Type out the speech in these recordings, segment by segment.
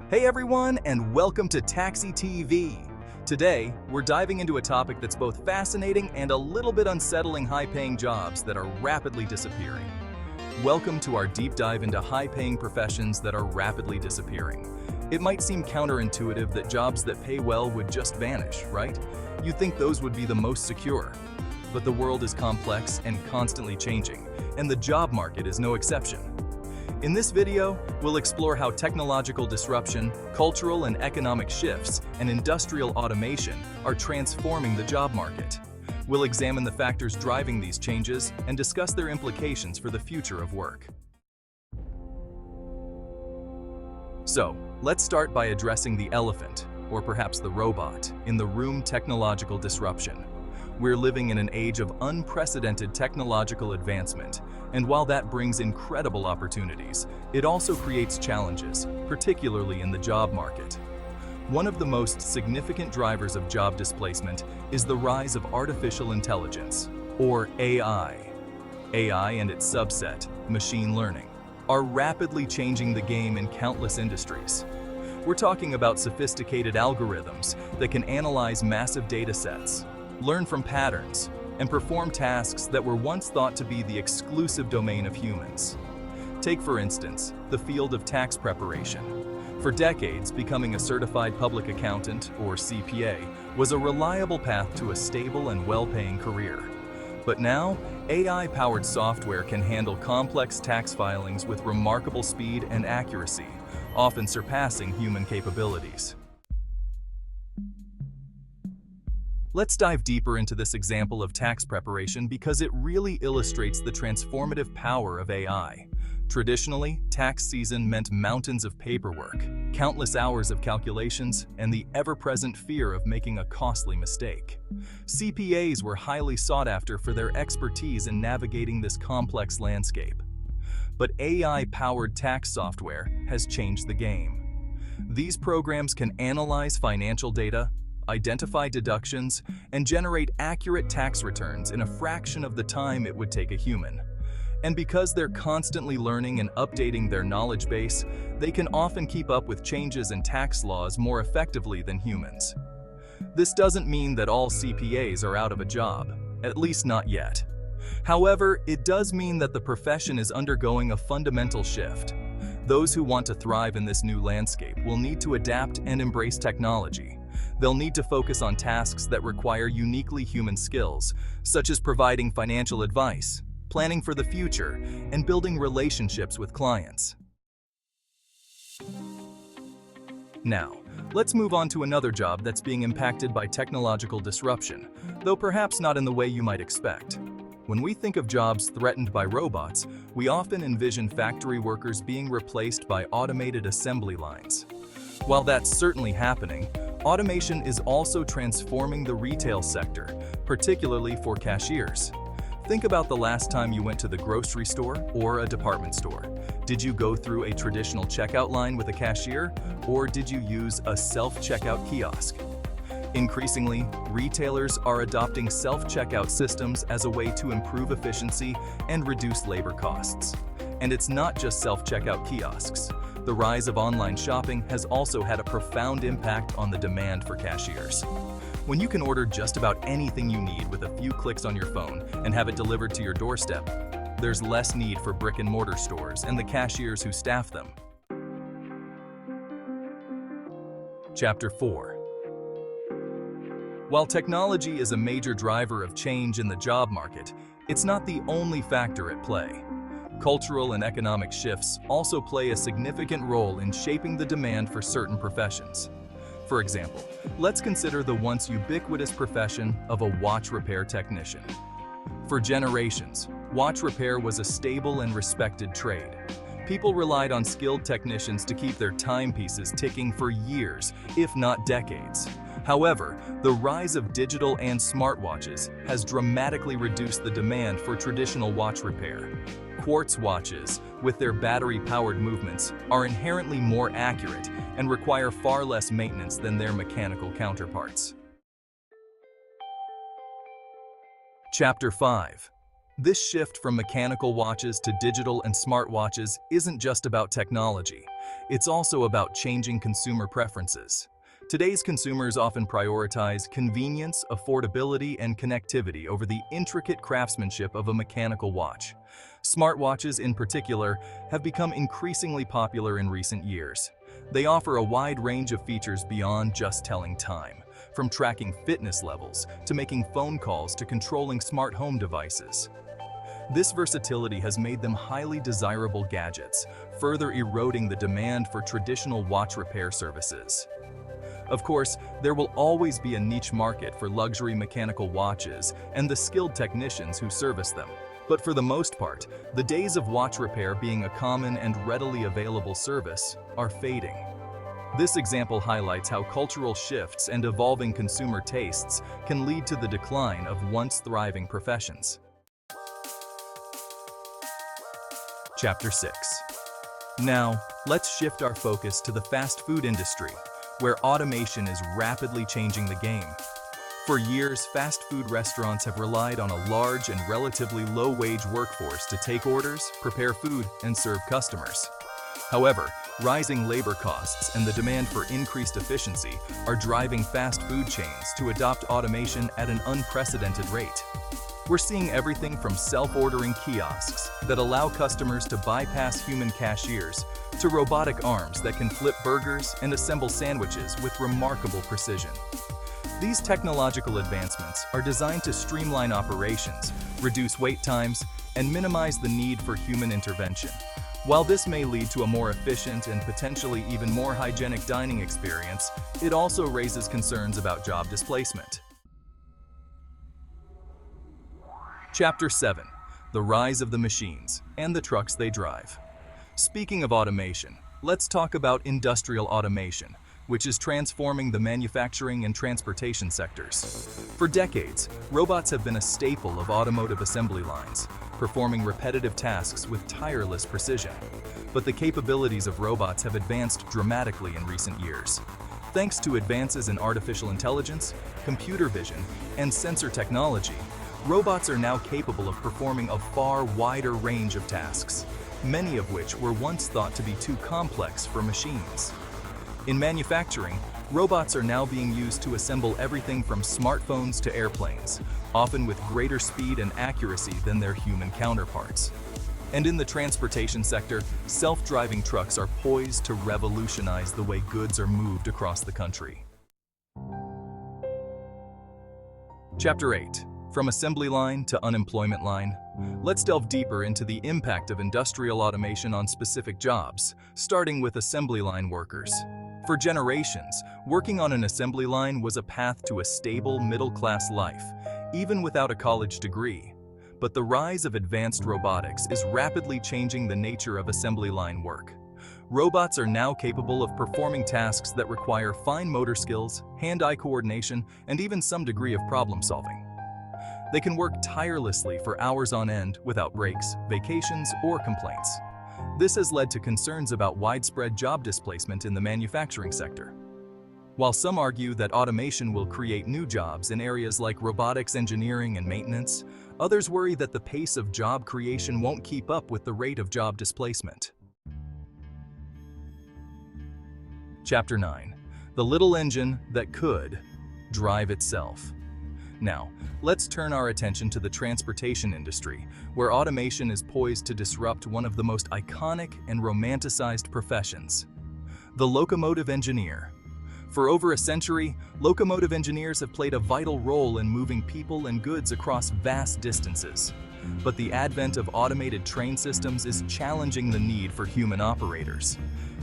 Hey everyone, and welcome to Taxi TV. Today, we're diving into a topic that's both fascinating and a little bit unsettling: high-paying jobs that are rapidly disappearing. Welcome to our deep dive into high-paying professions that are rapidly disappearing. It might seem counterintuitive that jobs that pay well would just vanish, right? You'd think those would be the most secure. But the world is complex and constantly changing, and the job market is no exception. In this video, we'll explore how technological disruption, cultural and economic shifts, and industrial automation are transforming the job market. We'll examine the factors driving these changes and discuss their implications for the future of work. So, let's start by addressing the elephant, or perhaps the robot, in the room: technological disruption. We're living in an age of unprecedented technological advancement, and while that brings incredible opportunities, it also creates challenges, particularly in the job market. One of the most significant drivers of job displacement is the rise of artificial intelligence, or AI. AI and its subset, machine learning, are rapidly changing the game in countless industries. We're talking about sophisticated algorithms that can analyze massive data sets, learn from patterns, and perform tasks that were once thought to be the exclusive domain of humans. Take, for instance, the field of tax preparation. For decades, becoming a certified public accountant, or CPA, was a reliable path to a stable and well-paying career. But now, AI-powered software can handle complex tax filings with remarkable speed and accuracy, often surpassing human capabilities. Let's dive deeper into this example of tax preparation because it really illustrates the transformative power of AI. Traditionally, tax season meant mountains of paperwork, countless hours of calculations, and the ever-present fear of making a costly mistake. CPAs were highly sought after for their expertise in navigating this complex landscape. But AI-powered tax software has changed the game. These programs can analyze financial data, identify deductions, and generate accurate tax returns in a fraction of the time it would take a human. And because they're constantly learning and updating their knowledge base, they can often keep up with changes in tax laws more effectively than humans. This doesn't mean that all CPAs are out of a job, at least not yet. However, it does mean that the profession is undergoing a fundamental shift. Those who want to thrive in this new landscape will need to adapt and embrace technology. They'll need to focus on tasks that require uniquely human skills, such as providing financial advice, planning for the future, and building relationships with clients. Now, let's move on to another job that's being impacted by technological disruption, though perhaps not in the way you might expect. When we think of jobs threatened by robots, we often envision factory workers being replaced by automated assembly lines. While that's certainly happening, automation is also transforming the retail sector, particularly for cashiers. Think about the last time you went to the grocery store or a department store. Did you go through a traditional checkout line with a cashier, or did you use a self-checkout kiosk? Increasingly, retailers are adopting self-checkout systems as a way to improve efficiency and reduce labor costs. And it's not just self-checkout kiosks. The rise of online shopping has also had a profound impact on the demand for cashiers. When you can order just about anything you need with a few clicks on your phone and have it delivered to your doorstep, there's less need for brick-and-mortar stores and the cashiers who staff them. Chapter 4. While technology is a major driver of change in the job market, it's not the only factor at play. Cultural and economic shifts also play a significant role in shaping the demand for certain professions. For example, let's consider the once ubiquitous profession of a watch repair technician. For generations, watch repair was a stable and respected trade. People relied on skilled technicians to keep their timepieces ticking for years, if not decades. However, the rise of digital and smartwatches has dramatically reduced the demand for traditional watch repair. Quartz watches, with their battery-powered movements, are inherently more accurate and require far less maintenance than their mechanical counterparts. Chapter 5. This shift from mechanical watches to digital and smartwatches isn't just about technology. It's also about changing consumer preferences. Today's consumers often prioritize convenience, affordability, and connectivity over the intricate craftsmanship of a mechanical watch. Smartwatches, in particular, have become increasingly popular in recent years. They offer a wide range of features beyond just telling time, from tracking fitness levels to making phone calls to controlling smart home devices. This versatility has made them highly desirable gadgets, further eroding the demand for traditional watch repair services. Of course, there will always be a niche market for luxury mechanical watches and the skilled technicians who service them. But for the most part, the days of watch repair being a common and readily available service are fading. This example highlights how cultural shifts and evolving consumer tastes can lead to the decline of once thriving professions. Chapter 6. Now, let's shift our focus to the fast food industry, where automation is rapidly changing the game. For years, fast food restaurants have relied on a large and relatively low-wage workforce to take orders, prepare food, and serve customers. However, rising labor costs and the demand for increased efficiency are driving fast food chains to adopt automation at an unprecedented rate. We're seeing everything from self-ordering kiosks that allow customers to bypass human cashiers to robotic arms that can flip burgers and assemble sandwiches with remarkable precision. These technological advancements are designed to streamline operations, reduce wait times, and minimize the need for human intervention. While this may lead to a more efficient and potentially even more hygienic dining experience, it also raises concerns about job displacement. Chapter 7. The Rise of the Machines and the Trucks They Drive. Speaking of automation, let's talk about industrial automation, which is transforming the manufacturing and transportation sectors. For decades, robots have been a staple of automotive assembly lines, performing repetitive tasks with tireless precision. But the capabilities of robots have advanced dramatically in recent years. Thanks to advances in artificial intelligence, computer vision, and sensor technology, robots are now capable of performing a far wider range of tasks, many of which were once thought to be too complex for machines. In manufacturing, robots are now being used to assemble everything from smartphones to airplanes, often with greater speed and accuracy than their human counterparts. And in the transportation sector, self-driving trucks are poised to revolutionize the way goods are moved across the country. Chapter 8. From assembly line to unemployment line, let's delve deeper into the impact of industrial automation on specific jobs, starting with assembly line workers. For generations, working on an assembly line was a path to a stable middle-class life, even without a college degree. But the rise of advanced robotics is rapidly changing the nature of assembly line work. Robots are now capable of performing tasks that require fine motor skills, hand-eye coordination, and even some degree of problem-solving. They can work tirelessly for hours on end without breaks, vacations, or complaints. This has led to concerns about widespread job displacement in the manufacturing sector. While some argue that automation will create new jobs in areas like robotics engineering and maintenance, others worry that the pace of job creation won't keep up with the rate of job displacement. Chapter 9. The little engine that could drive itself. Now, let's turn our attention to the transportation industry, where automation is poised to disrupt one of the most iconic and romanticized professions: the locomotive engineer. For over a century, locomotive engineers have played a vital role in moving people and goods across vast distances. But the advent of automated train systems is challenging the need for human operators.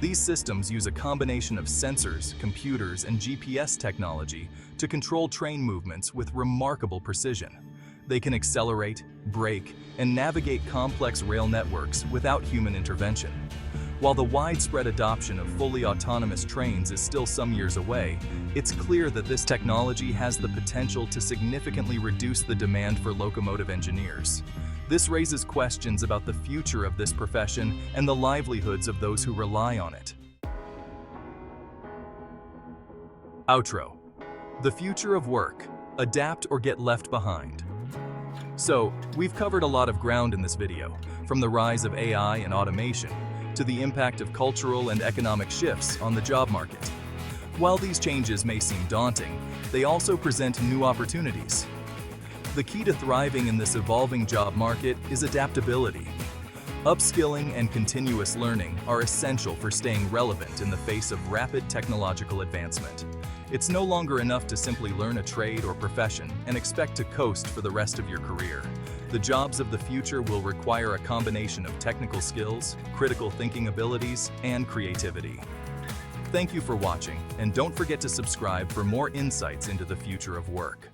These systems use a combination of sensors, computers, and GPS technology to control train movements with remarkable precision. They can accelerate, brake, and navigate complex rail networks without human intervention. While the widespread adoption of fully autonomous trains is still some years away, it's clear that this technology has the potential to significantly reduce the demand for locomotive engineers. This raises questions about the future of this profession and the livelihoods of those who rely on it. Outro. The future of work: adapt or get left behind. So, we've covered a lot of ground in this video, from the rise of AI and automation to the impact of cultural and economic shifts on the job market. While these changes may seem daunting, they also present new opportunities. The key to thriving in this evolving job market is adaptability. Upskilling and continuous learning are essential for staying relevant in the face of rapid technological advancement. It's no longer enough to simply learn a trade or profession and expect to coast for the rest of your career. The jobs of the future will require a combination of technical skills, critical thinking abilities, and creativity. Thank you for watching, and don't forget to subscribe for more insights into the future of work.